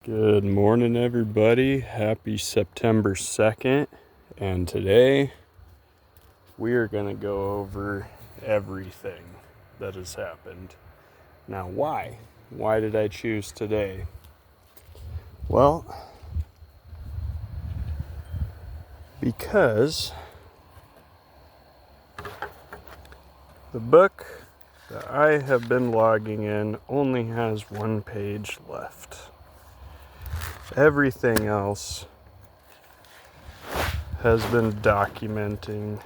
Good morning, everybody. Happy September 2nd. And today we are going to go over everything that has happened. Now, why? Why did I choose today? Well, because the book that I have been logging in only has one page left. Everything else has been documenting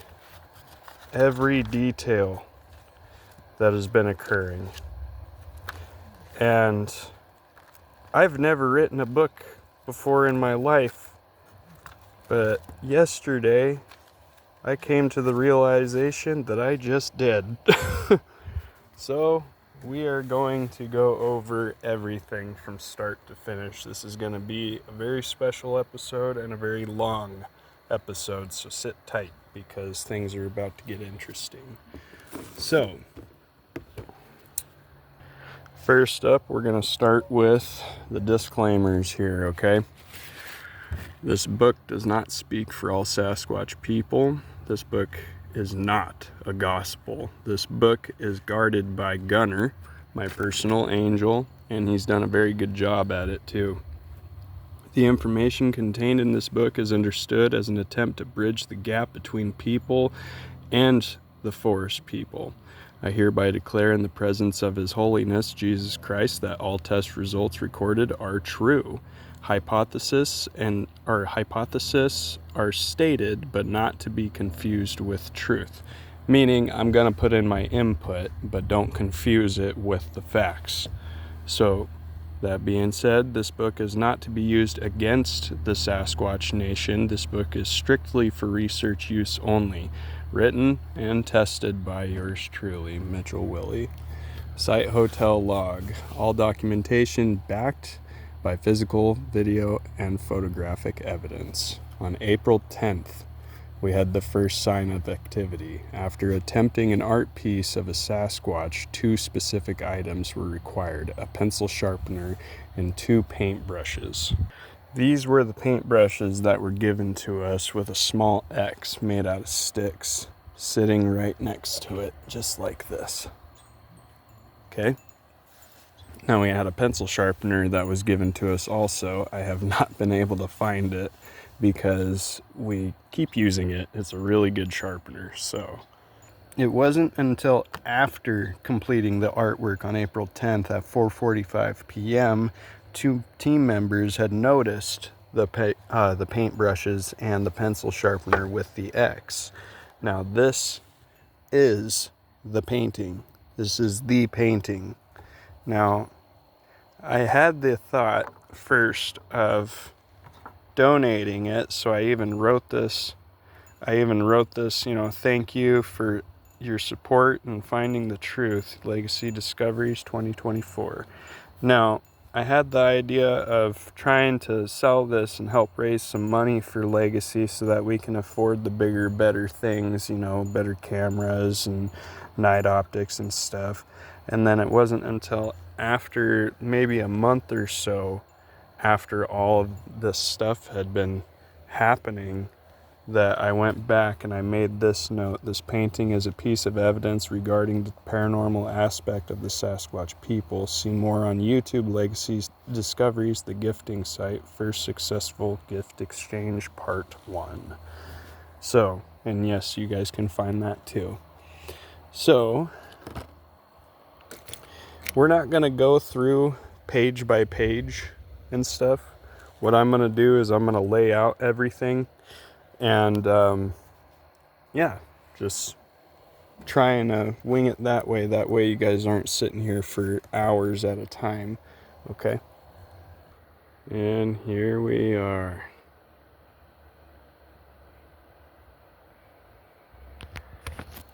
every detail that has been occurring. And I've never written a book before in my life, but yesterday I came to the realization that I just did. So we are going to go over everything from start to finish. This is going to be a very special episode and a very long episode, so sit tight because things are about to get interesting. So, first up, we're going to start with the disclaimers here, okay? This book does not speak for all Sasquatch people. This book is not a gospel. This book is guarded by Gunner, my personal angel, and he's done a very good job at it too. The information contained in this book is understood as an attempt to bridge the gap between people and the forest people. I hereby declare in the presence of His Holiness, Jesus Christ, that all test results recorded are true. Hypotheses are stated, but not to be confused with truth. Meaning, I'm going to put in my input, but don't confuse it with the facts. So, that being said, this book is not to be used against the Sasquatch Nation. This book is strictly for research use only. Written and tested by yours truly, Mitchell Willie. Site Hotel Log. All documentation backed by physical, video, and photographic evidence. On April 10th, we had the first sign of activity. After attempting an art piece of a Sasquatch, 2 specific items were required: a pencil sharpener and 2 paintbrushes. These were the paintbrushes that were given to us with a small X made out of sticks sitting right next to it, just like this. Okay? Now we had a pencil sharpener that was given to us also. I have not been able to find it because we keep using it. It's a really good sharpener. So it wasn't until after completing the artwork on April 10th at 4:45 p.m. 2 team members had noticed the paintbrushes and the pencil sharpener with the X. Now this is the painting. This is the painting. Now, I had the thought first of donating it, so I even wrote this, thank you for your support in finding the truth, Legacy Discoveries 2024. Now, I had the idea of trying to sell this and help raise some money for Legacy so that we can afford the bigger, better things, better cameras and night optics and stuff. And then it wasn't until after maybe a month or so after all of this stuff had been happening that I went back and I made this note: this painting is a piece of evidence regarding the paranormal aspect of the Sasquatch people. See more on YouTube, Legacy Discoveries, the gifting site, first successful gift exchange, part 1. So, and yes, you guys can find that too. So, we're not going to go through page by page and stuff. What I'm going to do is I'm going to lay out everything and, just trying to wing it that way. That way you guys aren't sitting here for hours at a time. Okay? And here we are.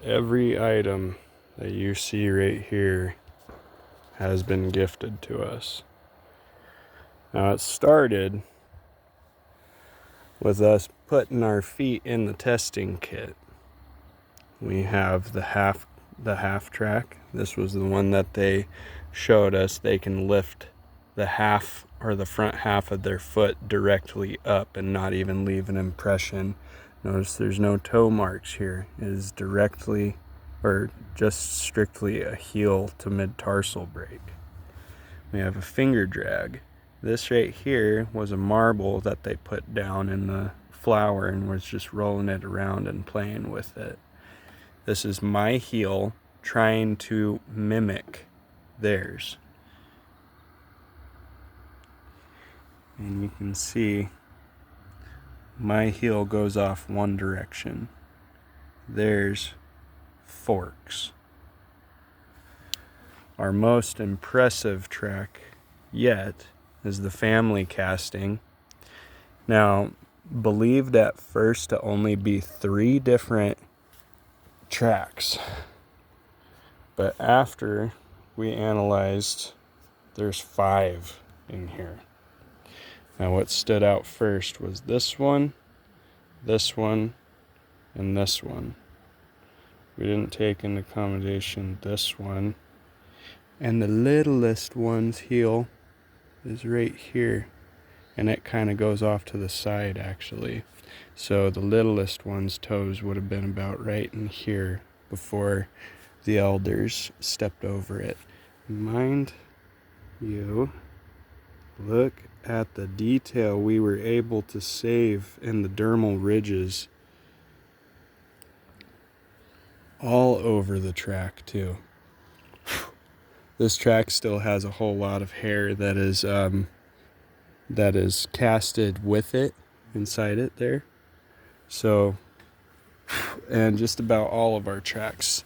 Every item that you see right here has been gifted to us. Now it started with us putting our feet in the testing kit. We have the half track. This was the one that they showed us. They can lift the half or the front half of their foot directly up and not even leave an impression. Notice there's no toe marks here. It is directly or just strictly a heel to mid-tarsal break. We have a finger drag. This right here was a marble that they put down in the flour and was just rolling it around and playing with it. This is my heel trying to mimic theirs. And you can see my heel goes off one direction. Theirs forks. Our most impressive track yet is the family casting. Now, believed at first to only be 3 different tracks, but after we analyzed, there's 5 in here. Now, what stood out first was this one, and this one. We didn't take into accommodation this one. And the littlest one's heel is right here. And it kind of goes off to the side, actually. So the littlest one's toes would have been about right in here before the elders stepped over it. Mind you, look at the detail we were able to save in the dermal ridges all over the track too. This track still has a whole lot of hair that is casted with it inside it there. So, and just about all of our tracks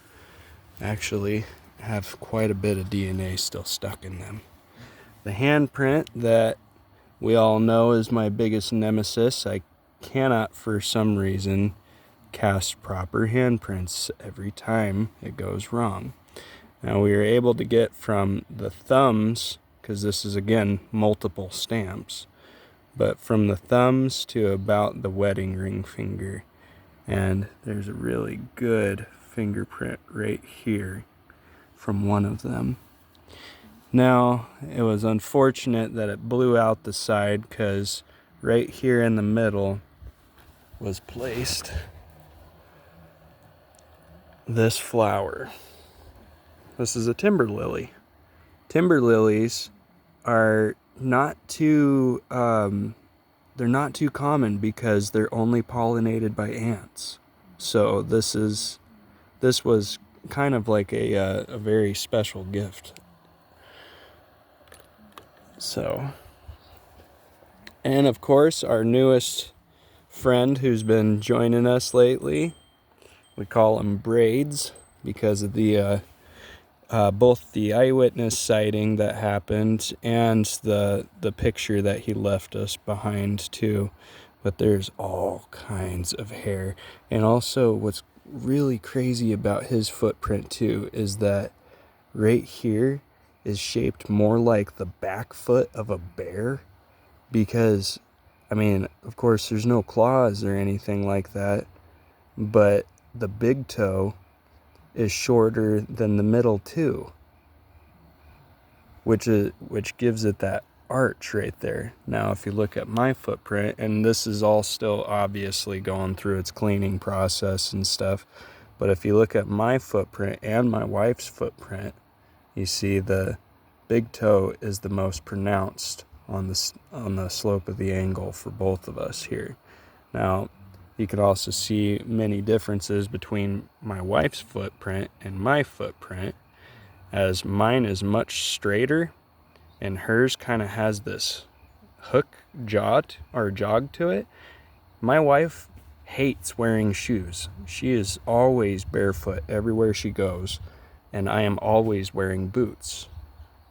actually have quite a bit of DNA still stuck in them. The handprint that we all know is my biggest nemesis. I cannot, for some reason, cast proper handprints every time it goes wrong. Now we are able to get from the thumbs, because this is again multiple stamps, but from the thumbs to about the wedding ring finger. And there's a really good fingerprint right here from one of them. Now, it was unfortunate that it blew out the side, because right here in the middle was placed this flower. This is a timber lily. Timber lilies are not too they're not too common because they're only pollinated by ants. So this was kind of like a very special gift. So, and of course, our newest friend who's been joining us lately, we call him Braids because of the both the eyewitness sighting that happened and the picture that he left us behind too. But there's all kinds of hair. And also what's really crazy about his footprint too is that right here is shaped more like the back foot of a bear, because I mean, of course there's no claws or anything like that, but the big toe is shorter than the middle too, which gives it that arch right there. Now if you look at my footprint, and this is all still obviously going through its cleaning process and stuff, but if you look at my footprint and my wife's footprint, you see the big toe is the most pronounced on the slope of the angle for both of us here. Now you can also see many differences between my wife's footprint and my footprint, as mine is much straighter and hers kind of has this hook jog to it. My wife hates wearing shoes. She is always barefoot everywhere she goes, and I am always wearing boots.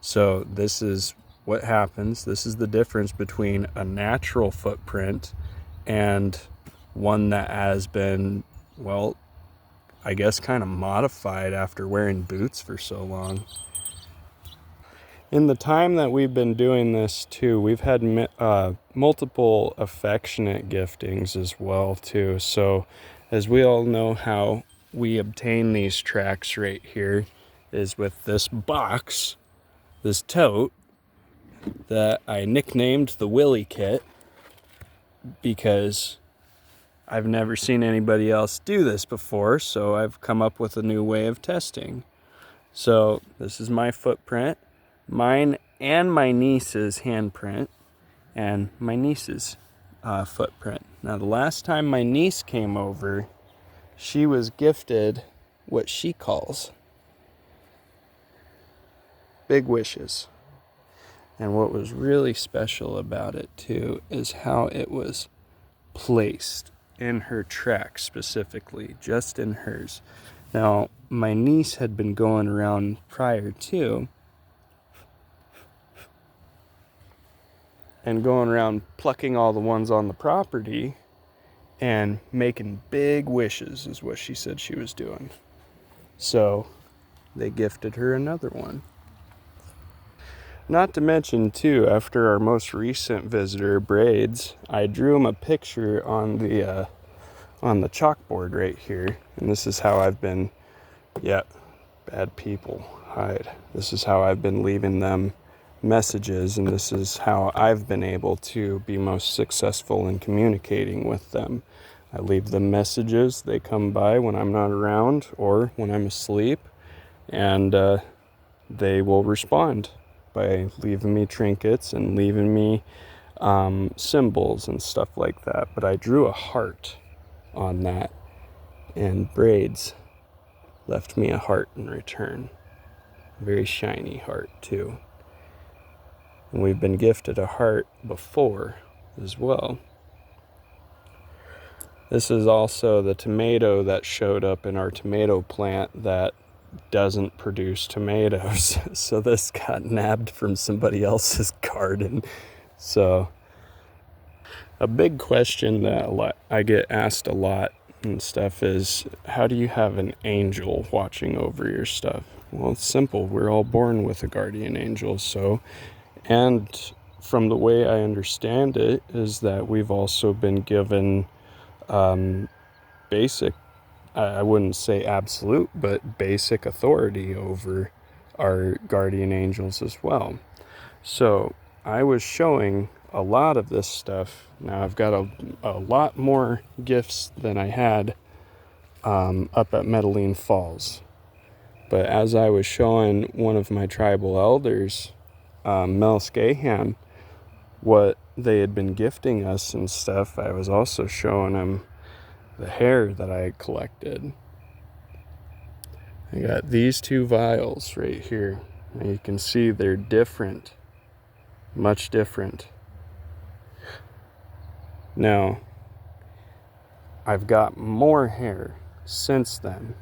So this is what happens. This is the difference between a natural footprint and one that has been, well, I guess kind of modified after wearing boots for so long. In the time that we've been doing this too, we've had multiple affectionate giftings as well too. So as we all know, how we obtain these tracks right here is with this box, this tote. that I nicknamed the Willy Kit because I've never seen anybody else do this before, so I've come up with a new way of testing. So this is my footprint, mine and my niece's handprint, and my niece's footprint. Now, the last time my niece came over, she was gifted what she calls big wishes. And what was really special about it too is how it was placed in her track specifically, just in hers. Now, my niece had been going around prior to and going around plucking all the ones on the property and making big wishes is what she said she was doing. So they gifted her another one. Not to mention too, after our most recent visitor, Braids, I drew him a picture on the chalkboard right here, and this is how I've been, bad people, hide. This is how I've been leaving them messages, and this is how I've been able to be most successful in communicating with them. I leave them messages, they come by when I'm not around or when I'm asleep, and they will respond by leaving me trinkets and leaving me symbols and stuff like that. But I drew a heart on that, and Braids left me a heart in return. A very shiny heart too. And we've been gifted a heart before as well. This is also the tomato that showed up in our tomato plant that doesn't produce tomatoes. So this got nabbed from somebody else's garden. So a big question that I get asked a lot and stuff is, how do you have an angel watching over your stuff? Well, it's simple. We're all born with a guardian angel. So, and from the way I understand it is that we've also been given basic, I wouldn't say absolute, but basic authority over our guardian angels as well. So I was showing a lot of this stuff. Now I've got a lot more gifts than I had up at Medellin Falls. But as I was showing one of my tribal elders, Mel Scahan, what they had been gifting us and stuff, I was also showing him the hair that I had collected. I got these two vials right here. Now you can see they're different, much different. Now, I've got more hair since then,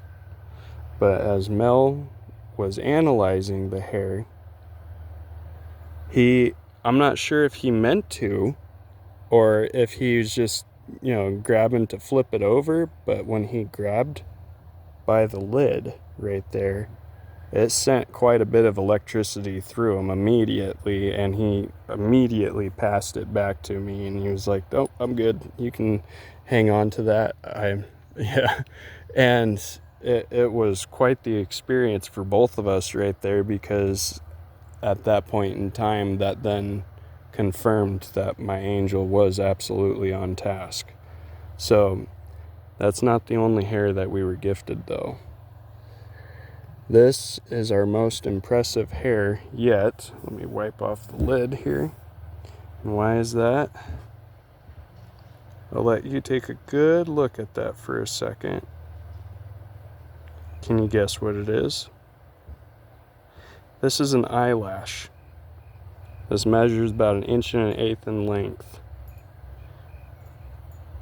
but as Mel was analyzing the hair, I'm not sure if he meant to, or if he was just, grabbing to flip it over, but when he grabbed by the lid right there, it sent quite a bit of electricity through him immediately, and he immediately passed it back to me, and he was like, "Oh, I'm good. You can hang on to that." And it was quite the experience for both of us right there, because at that point in time, that then confirmed that my angel was absolutely on task. So that's not the only hair that we were gifted, though. This is our most impressive hair yet. Let me wipe off the lid here. And why is that? I'll let you take a good look at that for a second. Can you guess what it is? This is an eyelash. This measures about 1 1/8 inches in length.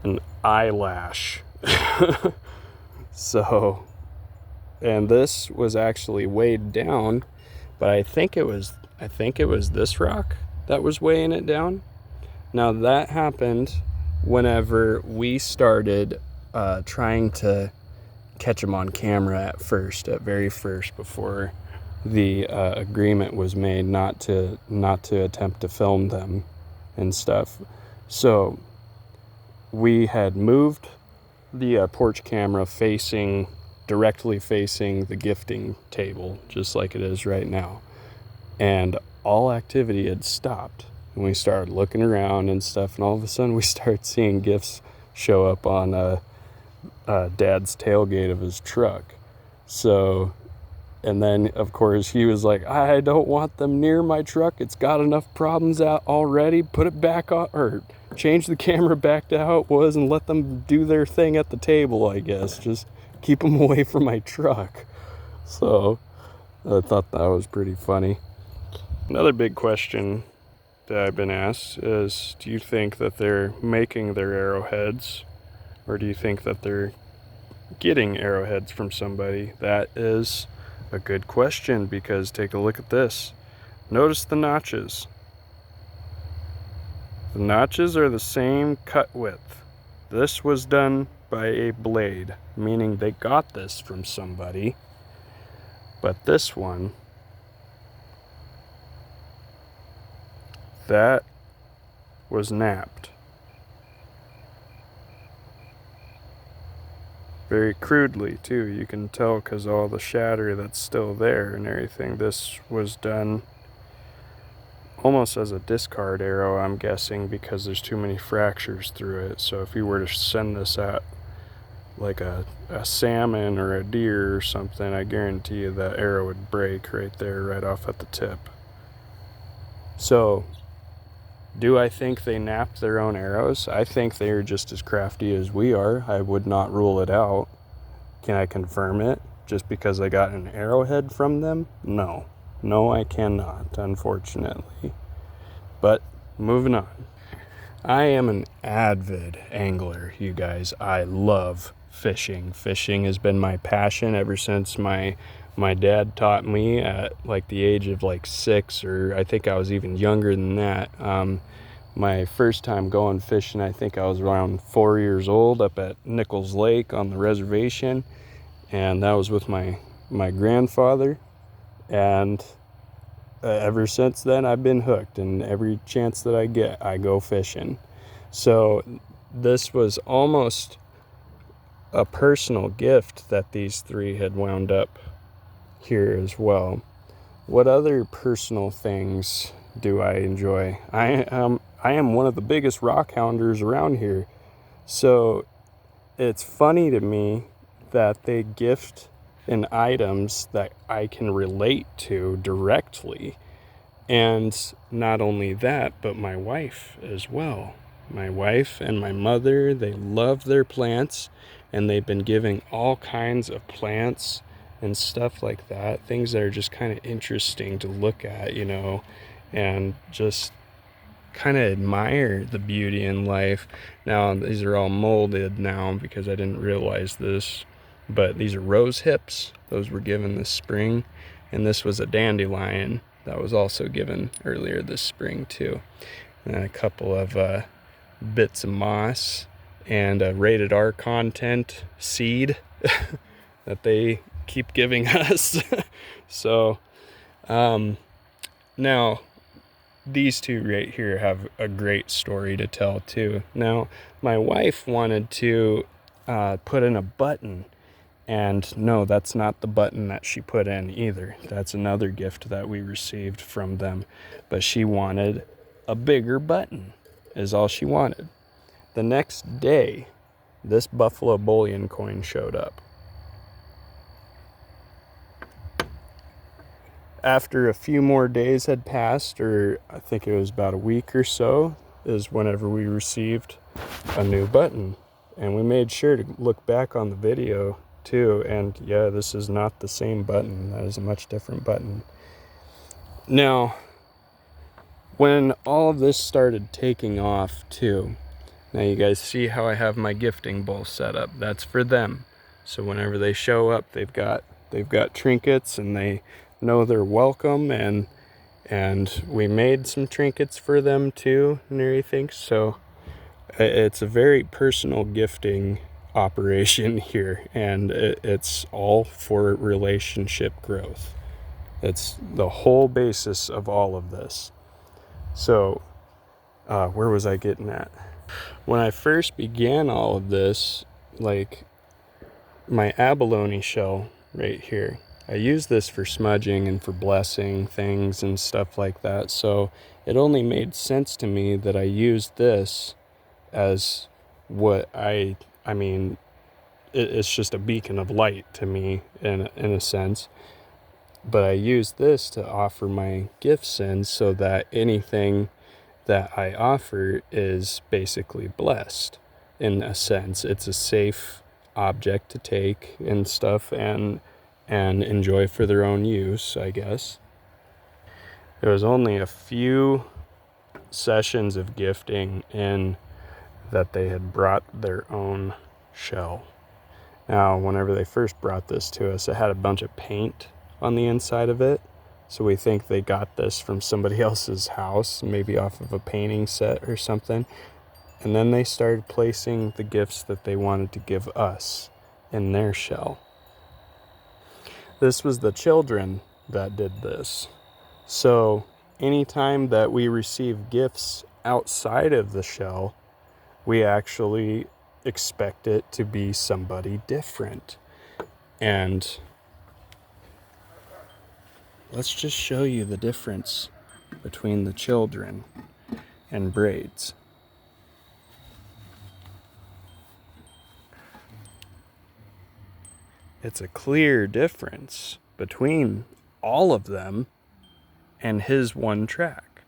An eyelash. So, and this was actually weighed down, but I think it was this rock that was weighing it down. Now that happened whenever we started trying to catch them on camera at very first, before the agreement was made not to attempt to film them and stuff. So we had moved the porch camera directly facing the gifting table, just like it is right now. And all activity had stopped. And we started looking around and stuff, and all of a sudden we started seeing gifts show up on Dad's tailgate of his truck. So, and then of course he was like, I don't want them near my truck. It's got enough problems out already. Put it back on, or change the camera back to how it was and let them do their thing at the table, I guess. Just keep them away from my truck. So I thought that was pretty funny. Another big question that I've been asked is, do you think that they're making their arrowheads, or do you think that they're getting arrowheads from somebody? That is a good question, because take a look at this. Notice the notches. The notches are the same cut width. This was done by a blade, meaning they got this from somebody. But this one, that was napped. Very crudely too, you can tell, because all the shatter that's still there and everything. This was done almost as a discard arrow, I'm guessing, because there's too many fractures through it. So if you were to send this at like a salmon or a deer or something, I guarantee you that arrow would break right there, right off at the tip. So do I think they napped their own arrows? I think they're just as crafty as we are. I would not rule it out. Can I confirm it just because I got an arrowhead from them? No. No, I cannot, unfortunately. But moving on. I am an avid angler, you guys. I love fishing. Fishing has been my passion ever since my dad taught me at like the age of like 6, or I think I was even younger than that. My first time going fishing, I think I was around 4 years old up at Nichols Lake on the reservation, and that was with my grandfather. And ever since then, I've been hooked, and every chance that I get, I go fishing. So this was almost a personal gift that these three had wound up here as well. What other personal things do I enjoy? I am one of the biggest rock hounders around here. So it's funny to me that they gift in items that I can relate to directly. And not only that, but my wife as well. My wife and my mother, they love their plants, and they've been giving all kinds of plants and stuff like that, things that are just kind of interesting to look at, you know, and just kind of admire the beauty in life. Now, these are all molded now because I didn't realize this, but these are rose hips. Those were given this spring, and this was a dandelion that was also given earlier this spring too. And a couple of bits of moss and a rated R content seed that they keep giving us. So now these two right here have a great story to tell too. Now my wife wanted to put in a button, and no, that's not the button that she put in either. That's another gift that we received from them, but she wanted a bigger button is all she wanted. The next day, this Buffalo bullion coin showed up. After a few more days had passed, or I think it was about a week or so, is whenever we received a new button. And we made sure to look back on the video too, and yeah, this is not the same button. That is a much different button. Now, when all of this started taking off too, now you guys see how I have my gifting bowl set up. That's for them. So whenever they show up, they've got trinkets, and they know they're welcome, and we made some trinkets for them too and everything. So it's a very personal gifting operation here, and it's all for relationship growth. It's the whole basis of all of this. So where was I getting at? When I first began all of this, like my abalone shell right here, I use this for smudging and for blessing things and stuff like that. So it only made sense to me that I used this as what I mean, it's just a beacon of light to me in a sense. But I use this to offer my gifts in so that anything that I offer is basically blessed in a sense. It's a safe object to take and stuff and enjoy for their own use, I guess. There was only a few sessions of gifting in that they had brought their own shell. Now, whenever they first brought this to us, it had a bunch of paint on the inside of it. So we think they got this from somebody else's house, maybe off of a painting set or something. And then they started placing the gifts that they wanted to give us in their shell. This was the children that did this. So anytime that we receive gifts outside of the shell, we actually expect it to be somebody different. And let's just show you the difference between the children and braids. It's a clear difference between all of them and his one track.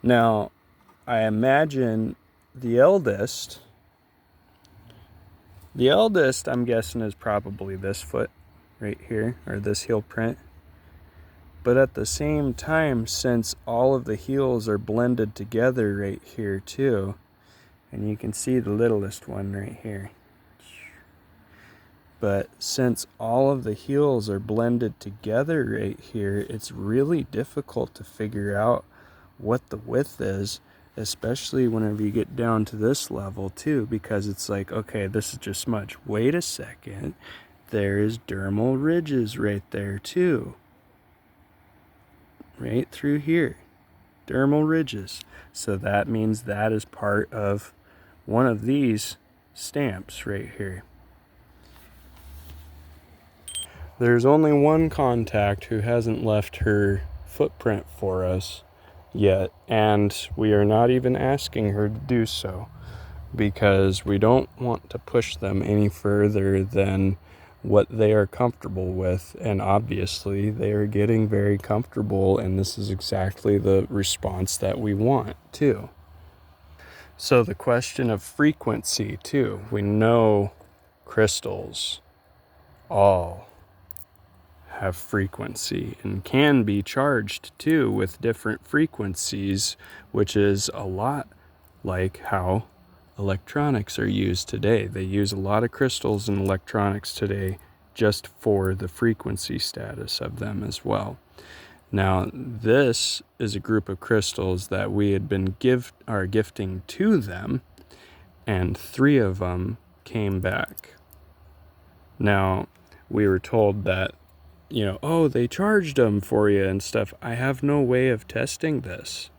Now, I imagine the eldest, I'm guessing, is probably this foot right here, or this heel print. But at the same time, since all of the heels are blended together right here too, and you can see the littlest one right here. But since all of the heels are blended together right here, it's really difficult to figure out what the width is, especially whenever you get down to this level too, because it's like, okay, this is just smudge. Wait a second, there's dermal ridges right there too. Right through here, dermal ridges. So that means that is part of one of these stamps right here. There's only one contact who hasn't left her footprint for us yet, and we are not even asking her to do so because we don't want to push them any further than what they are comfortable with. And obviously they are getting very comfortable, and this is exactly the response that we want too. So the question of frequency too, we know crystals all have frequency and can be charged too with different frequencies, which is a lot like how electronics are used today. They use a lot of crystals in electronics today just for the frequency status of them as well. Now, this is a group of crystals that we had been gifting to them, and 3 of them came back. Now, we were told that, oh, they charged them for you and stuff. I have no way of testing this.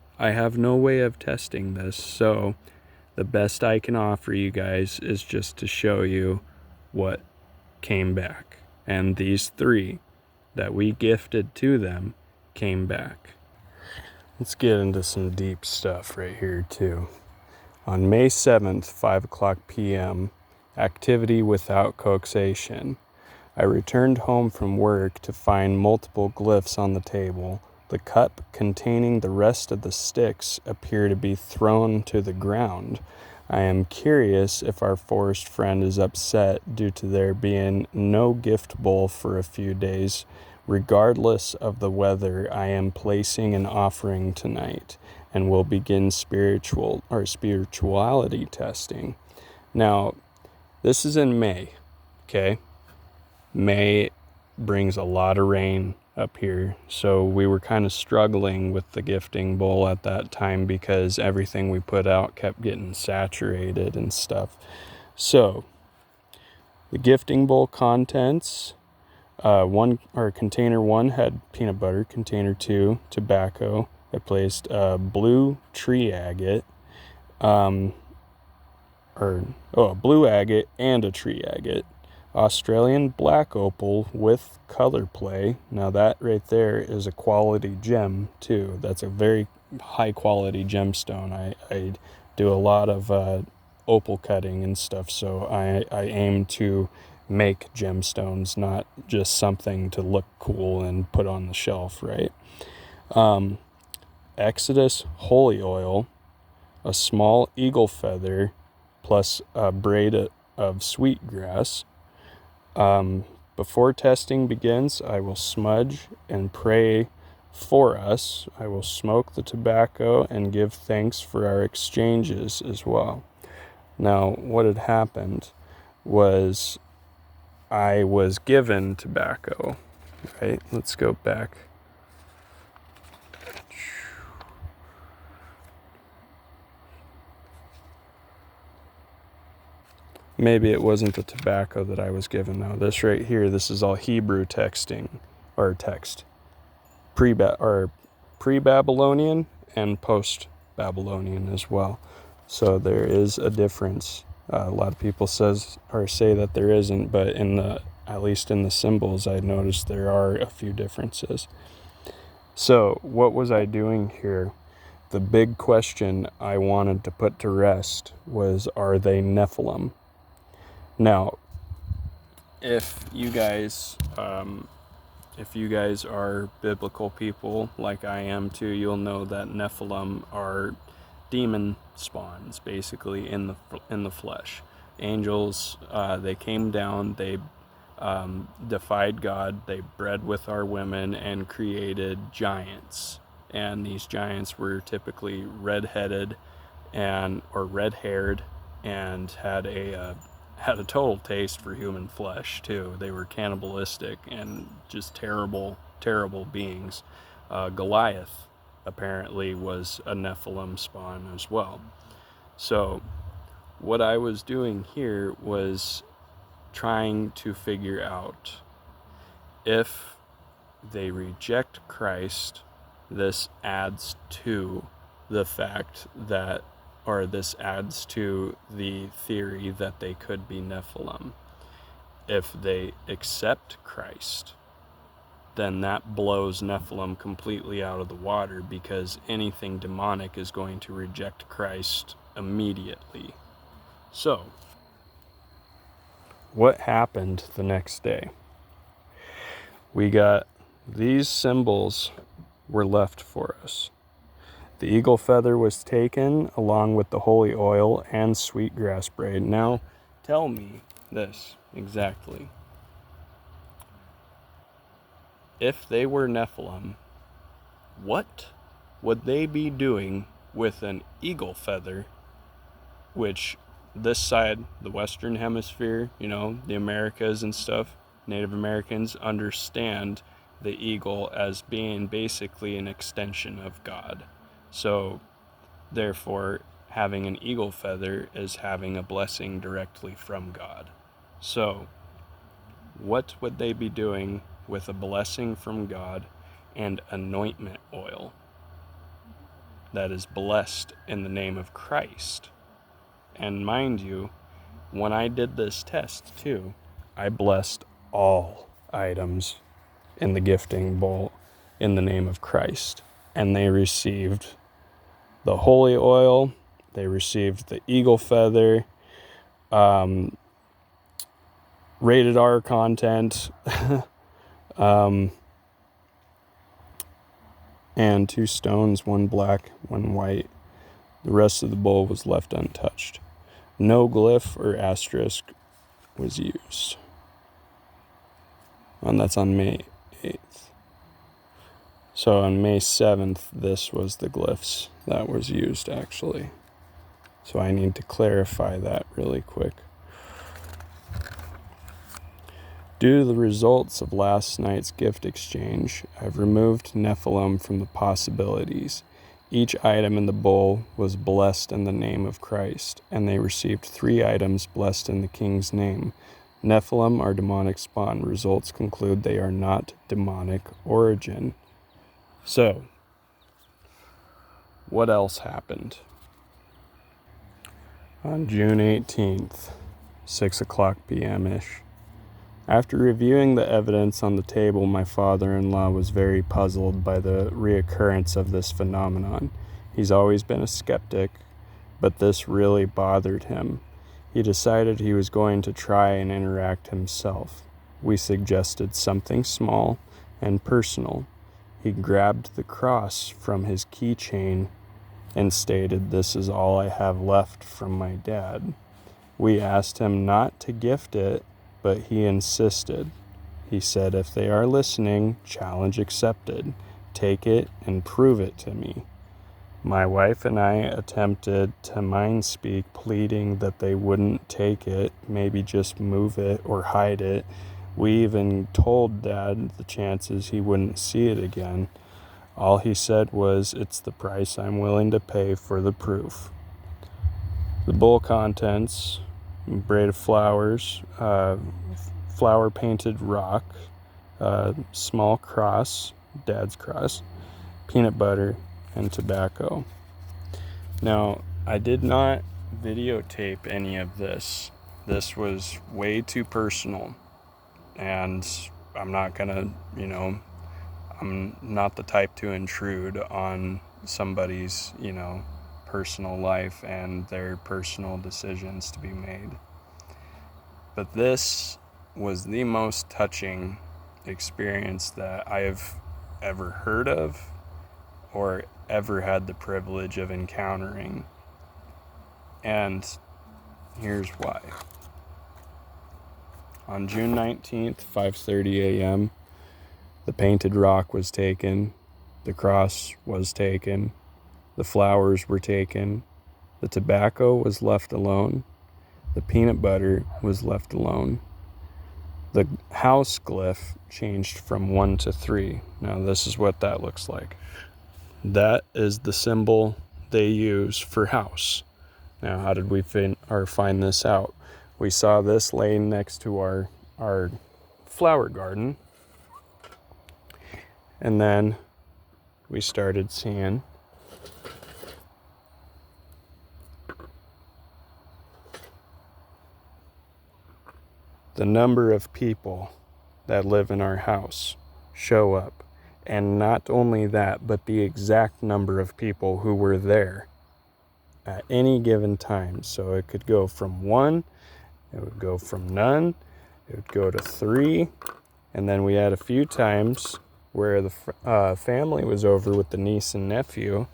So the best I can offer you guys is just to show you what came back. And these 3 that we gifted to them came back. Let's get into some deep stuff right here too. On May 7th, 5:00 p.m., activity without coaxation. I returned home from work to find multiple glyphs on the table. The cup containing the rest of the sticks appear to be thrown to the ground. I am curious if our forest friend is upset due to there being no gift bowl for a few days. Regardless of the weather, I am placing an offering tonight and will begin spirituality testing. Now, this is in May, okay? May brings a lot of rain up here, so we were kind of struggling with the gifting bowl at that time because everything we put out kept getting saturated and stuff. So the gifting bowl contents, container 1 had peanut butter, container 2 tobacco. I placed a blue tree agate, a blue agate and a tree agate. Australian black opal with color play. Now that right there is a quality gem too. That's a very high quality gemstone. I do a lot of opal cutting and stuff, so I aim to make gemstones, not just something to look cool and put on the shelf, right? Exodus holy oil, a small eagle feather, plus a braid of sweetgrass. Before testing begins, I will smudge and pray for us. I will smoke the tobacco and give thanks for our exchanges as well. Now, what had happened was I was given tobacco, right? Let's go back. Maybe it wasn't the tobacco that I was given, though. This right here, this is all Hebrew texting, or text. Pre-Babylonian and post-Babylonian as well. So there is a difference. A lot of people say that there isn't, but at least in the symbols, I noticed there are a few differences. So what was I doing here? The big question I wanted to put to rest was, are they Nephilim? Now, if you guys are biblical people like I am too, you'll know that Nephilim are demon spawns, basically in the flesh. Angels, they came down, they defied God, they bred with our women and created giants. And these giants were typically red-headed or red-haired and had a total taste for human flesh too. They were cannibalistic and just terrible, terrible beings. Goliath apparently was a Nephilim spawn as well. So what I was doing here was trying to figure out if they reject Christ, this adds to the fact that, or this adds to the theory that they could be Nephilim. If they accept Christ, then that blows Nephilim completely out of the water, because anything demonic is going to reject Christ immediately. So, what happened the next day? We got these symbols were left for us. The eagle feather was taken along with the holy oil and sweetgrass braid. Now, tell me this exactly. If they were Nephilim, what would they be doing with an eagle feather, which this side, the Western Hemisphere, the Americas and stuff, Native Americans understand the eagle as being basically an extension of God. So, therefore, having an eagle feather is having a blessing directly from God. So, what would they be doing with a blessing from God and anointment oil that is blessed in the name of Christ? And mind you, when I did this test too, I blessed all items in the gifting bowl in the name of Christ. And they received the holy oil, they received the eagle feather, rated R content, and 2 stones, 1 black, 1 white. The rest of the bowl was left untouched. No glyph or asterisk was used. And that's on May 8th. So on May 7th, this was the glyphs that was used actually. So I need to clarify that really quick. Due to the results of last night's gift exchange, I've removed Nephilim from the possibilities. Each item in the bowl was blessed in the name of Christ, and they received 3 items blessed in the King's name. Nephilim are demonic spawn. Results conclude they are not demonic origin. So, what else happened? On June 18th, 6 o'clock p.m.-ish, After reviewing the evidence on the table, my father-in-law was very puzzled by the reoccurrence of this phenomenon. He's always been a skeptic, but this really bothered him. He decided he was going to try and interact himself. We suggested something small and personal. He grabbed the cross from his keychain and stated, "This is all I have left from my dad." We asked him not to gift it, but he insisted. He said, "If they are listening, challenge accepted. Take it and prove it to me." My wife and I attempted to mind speak, pleading that they wouldn't take it, maybe just move it or hide it. We even told Dad the chances he wouldn't see it again. All he said was, "It's the price I'm willing to pay for the proof." The bowl contents: braid of flowers, flower painted rock, small cross, Dad's cross, peanut butter, and tobacco. Now, I did not videotape any of this. This was way too personal, and I'm not gonna, I'm not the type to intrude on somebody's, personal life and their personal decisions to be made. But this was the most touching experience that I have ever heard of or ever had the privilege of encountering. And here's why. On June 19th, 5:30 a.m., the painted rock was taken, the cross was taken, the flowers were taken, the tobacco was left alone, the peanut butter was left alone. The house glyph changed from 1 to 3. Now this is what that looks like. That is the symbol they use for house. Now, how did we find this out? We saw this laying next to our flower garden, and then we started seeing the number of people that live in our house show up. And not only that, but the exact number of people who were there at any given time. So it could go from 1, it would go from none, it would go to 3, and then we had a few times where the family was over with the niece and nephew,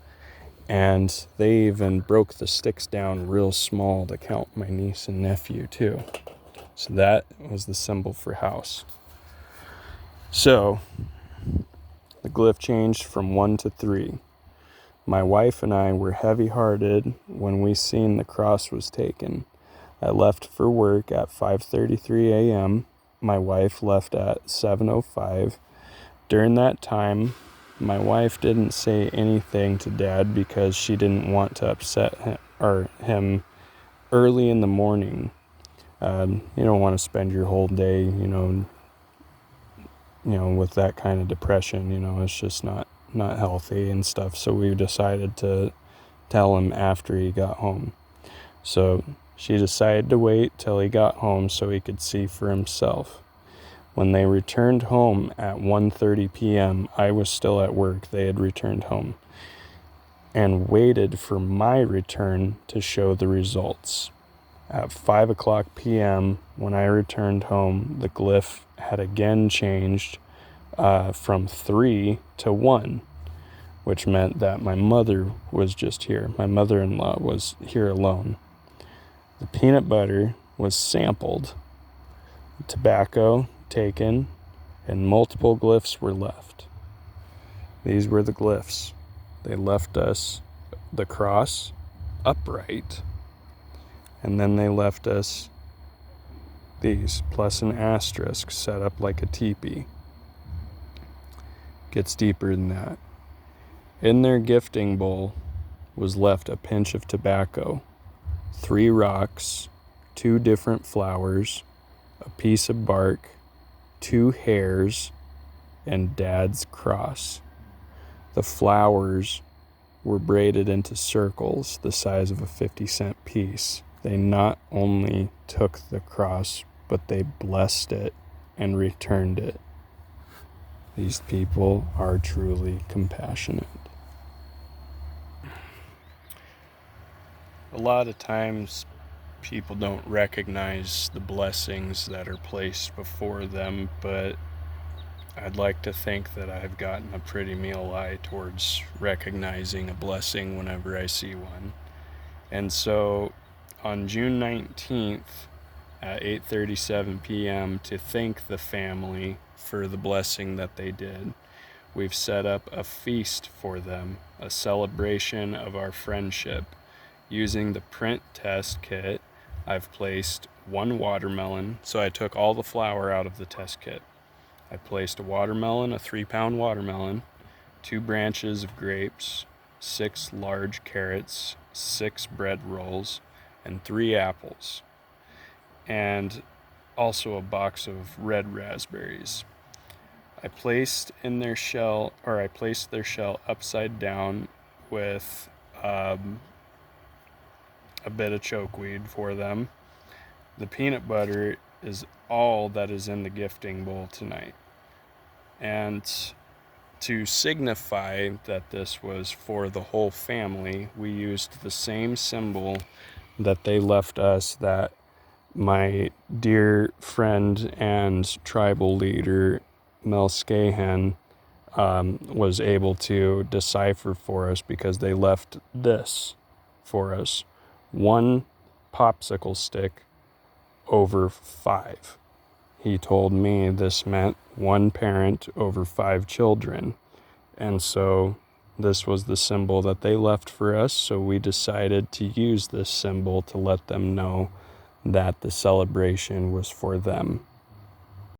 and they even broke the sticks down real small to count my niece and nephew too. So that was the symbol for house. So the glyph changed from 1 to 3. My wife and I were heavy-hearted when we seen the cross was taken. I left for work at 5:33 a.m. My wife left at 7:05. During that time, my wife didn't say anything to Dad because she didn't want to upset him early in the morning. You don't want to spend your whole day, with that kind of depression. It's just not healthy and stuff. So we decided to tell him after he got home. So she decided to wait till he got home so he could see for himself. When they returned home at 1:30 p.m., I was still at work. They had returned home and waited for my return to show the results. At 5 o'clock p.m., when I returned home, the glyph had again changed from 3 to 1, which meant that my mother was just here. My mother-in-law was here alone. The peanut butter was sampled, tobacco taken, and multiple glyphs were left. These were the glyphs. They left us the cross upright, and then they left us these, plus an asterisk set up like a teepee. Gets deeper than that. In their gifting bowl was left a pinch of tobacco, 3 rocks, 2 different flowers, a piece of bark, 2 hairs, and Dad's cross. The flowers were braided into circles the size of a 50-cent piece. They not only took the cross, but they blessed it and returned it. These people are truly compassionate. A lot of times people don't recognize the blessings that are placed before them, but I'd like to think that I've gotten a pretty meal eye towards recognizing a blessing whenever I see one. And so on June 19th at 8:37 p.m. to thank the family for the blessing that they did, we've set up a feast for them, a celebration of our friendship. Using the print test kit, I've placed one watermelon, so I took all the flour out of the test kit. I placed a watermelon, a 3-pound watermelon, 2 branches of grapes, 6 large carrots, 6 bread rolls, and 3 apples, and also a box of red raspberries. I placed their shell upside down with a bit of chokeweed for them. The peanut butter is all that is in the gifting bowl tonight. And to signify that this was for the whole family, we used the same symbol that they left us, that my dear friend and tribal leader, Mel Scahan, was able to decipher for us, because they left this for us: 1 popsicle stick over 5. He told me this meant 1 parent over 5 children. And so this was the symbol that they left for us, so we decided to use this symbol to let them know that the celebration was for them.